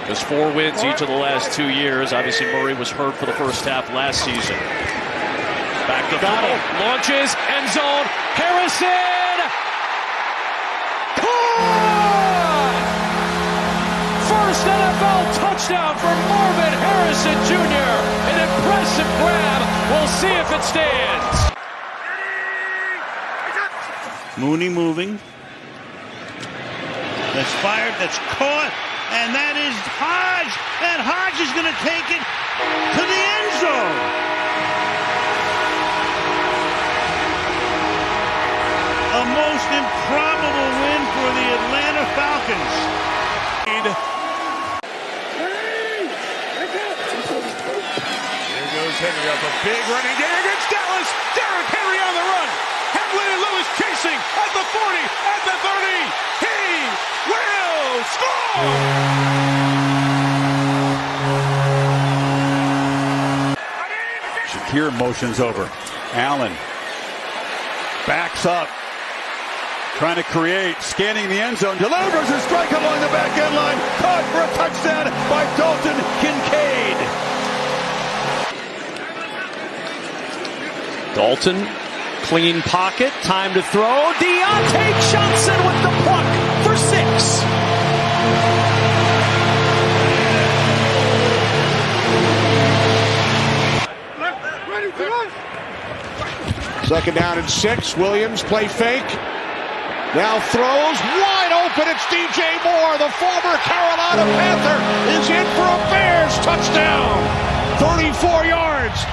There's 4 wins each of the last 2 years. Obviously, Murray was hurt for the first half last season. Back to Donald. Launches. End zone. Harrison. Caught! First NFL touchdown for Marvin Harrison Jr. An impressive grab. We'll see if it stands. Mooney moving. That's fired. That's caught. And that is Hodge. And Hodge is going to take it to the end zone. A most improbable win for the Atlanta Falcons. Here goes Henry up a big running game against Dallas. Derrick Henry on the run. Hamlin and Lewis chasing at the 40, at the 30. He will score! Shakir motions over. Allen backs up. Trying to create, scanning the end zone, delivers a strike along the back end line, caught for a touchdown by Dalton Kincaid. Dalton, clean pocket, time to throw. Deontay Johnson with the pluck for 6. Second down and 6. Williams play fake. Now throws wide open. It's DJ Moore, the former Carolina Panther, is in for a Bears touchdown. 34 yards.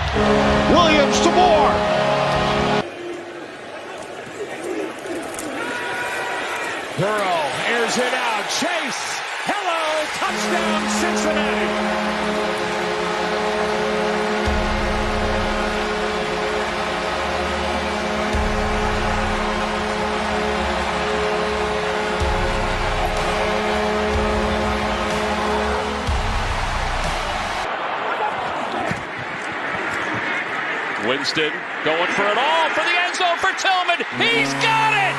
Williams to Moore. Burrow airs it out. Chase. Hello. Touchdown Cincinnati. Winston going for it all for the end zone for Tillman. He's got it!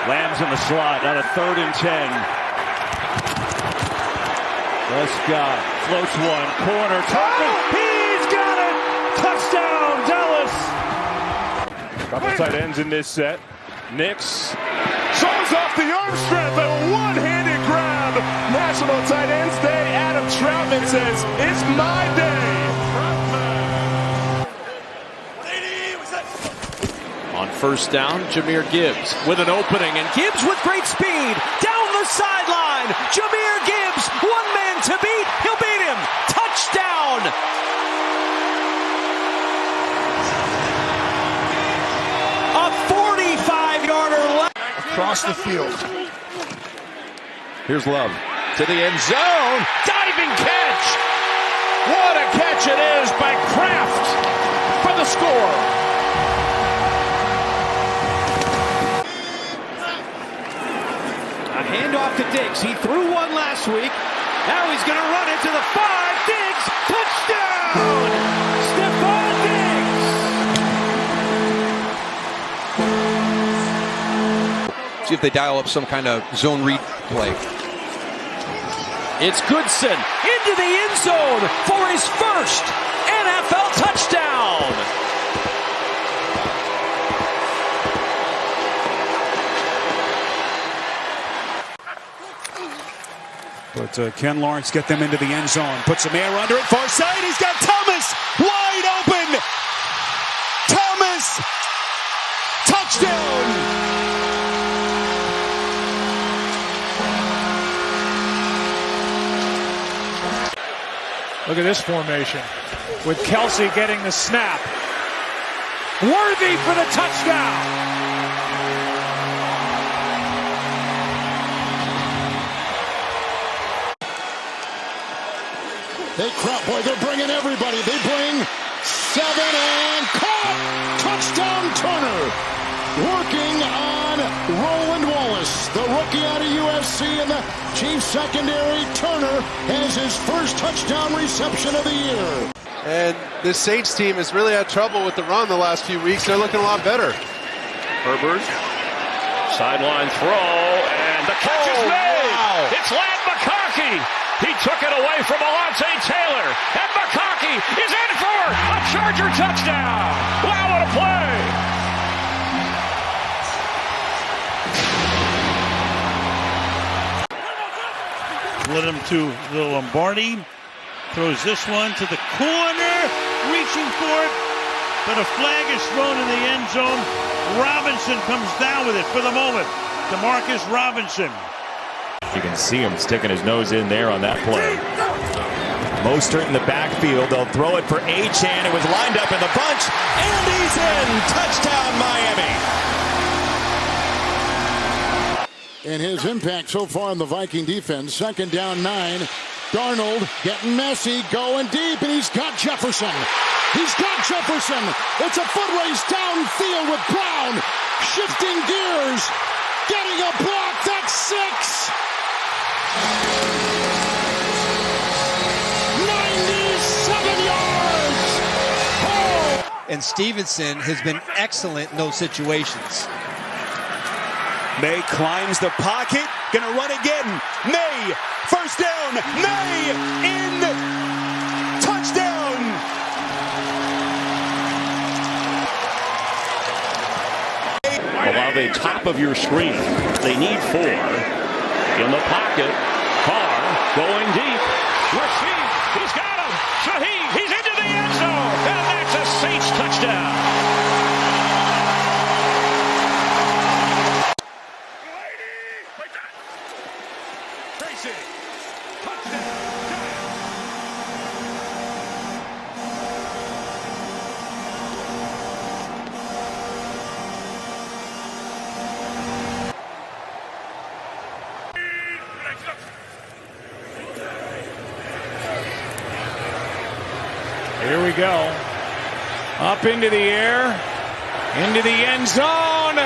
Lamb's in the slot, out of 3rd and 10. Prescott floats one, corner, Tucker. He's got it! Touchdown, Dallas! Couple tight ends in this set. Nix shows off the arm strength, a one-handed grab. National Tight Ends Day. Adam Troutman says, it's my day. On first down, Jahmyr Gibbs with an opening, and Gibbs with great speed down the sideline. Jahmyr Gibbs, one man to beat. He'll beat him. Touchdown! A 45-yarder left Across the field. Here's Love. To the end zone. Diving catch. What a catch it is by Kraft for the score. A handoff to Diggs. He threw one last week. Now he's going to run it to the 5. Diggs, touchdown! Stephon Diggs! See if they dial up some kind of zone read play. It's Goodson into the end zone for his first NFL touchdown. But Ken Lawrence get them into the end zone. Puts a man under it. Far side. He's got Thomas wide open. Thomas. Touchdown. Look at this formation with Kelce getting the snap. Worthy for the touchdown. They crowd, boy, they're bringing everybody. They bring 7 and caught. Touchdown Turner. Working on Roland Wallace, the rookie out of USC and the Chiefs secondary. Turner has his first touchdown reception of the year. And this Saints team has really had trouble with the run the last few weeks. They're looking a lot better. Herbert, sideline throw, and the catch is made. Wow. It's Ladd McConkey. He took it away from Alontae Taylor, and McConkey is in for a Charger touchdown. Wow, what a play! Split him to the Lombardi. Throws this one to the corner. Reaching for it. But a flag is thrown in the end zone. Robinson comes down with it for the moment. Demarcus Robinson. You can see him sticking his nose in there on that play. Mostert in the backfield. They'll throw it for Achane. It was lined up in the bunch. And he's in. Touchdown, Miami. And his impact so far on the Viking defense. 2nd down 9. Darnold getting messy, going deep, and he's got Jefferson. He's got Jefferson. It's a foot race downfield with Brown. Shifting gears. Getting a block. That's 6. 97 yards. Oh. And Stevenson has been excellent in those situations. May climbs the pocket, gonna run again. May, first down. May in, touchdown. Allow the top of your screen. They need 4. In the pocket. Carr going deep. Rasheed, he's got him. Shaheed, he's into the end zone. And that's a Saints touchdown. Here we go. Up into the air. Into the end zone.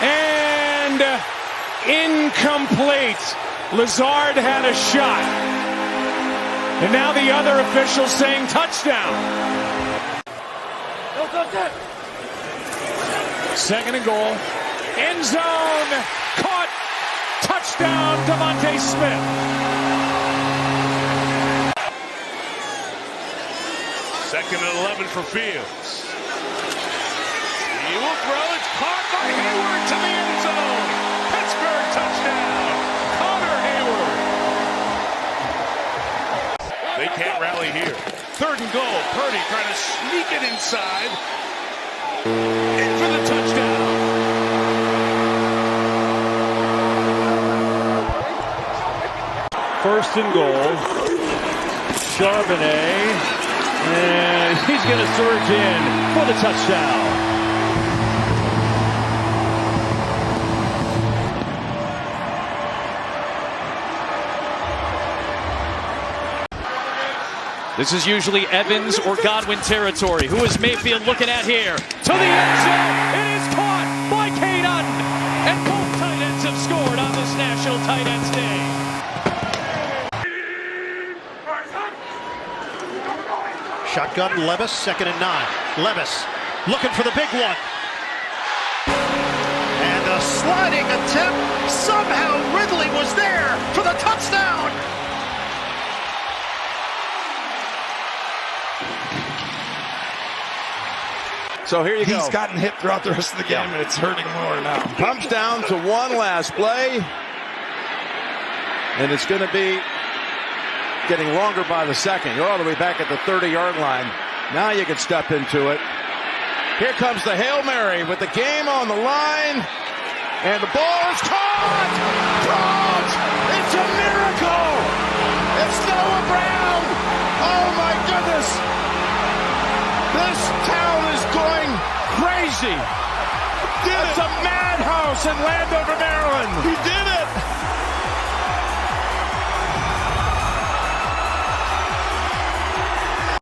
And incomplete. Lazard had a shot. And now the other official saying touchdown. 2nd and goal. End zone. Caught. Touchdown, Devontae Smith. 2nd and 11 for Fields. He will throw. It's caught by Hayward to the end zone. Pittsburgh touchdown. Connor Hayward. They can't rally here. 3rd and goal. Purdy trying to sneak it inside. In for the touchdown. First and goal. Charbonnet. And he's going to surge in for the touchdown. This is usually Evans or Godwin territory. Who is Mayfield looking at here? To the end zone. It is caught by Cade Otton. And both tight ends have scored on this National Tight Ends Day. Shotgun, Levis, 2nd and 9. Levis looking for the big one. And a sliding attempt. Somehow Ridley was there for the touchdown. So here you go. He's gotten hit throughout the rest of the game, and it's hurting more now. Comes down to one last play. And it's going to be getting longer by the second. You're all the way back at the 30-yard line. Now you can step into it. Here comes the Hail Mary with the game on the line. And the ball is caught! Caught! It's a miracle! It's Noah Brown! Oh my goodness! This town is going crazy! It's a madhouse in Landover, Maryland! He did it!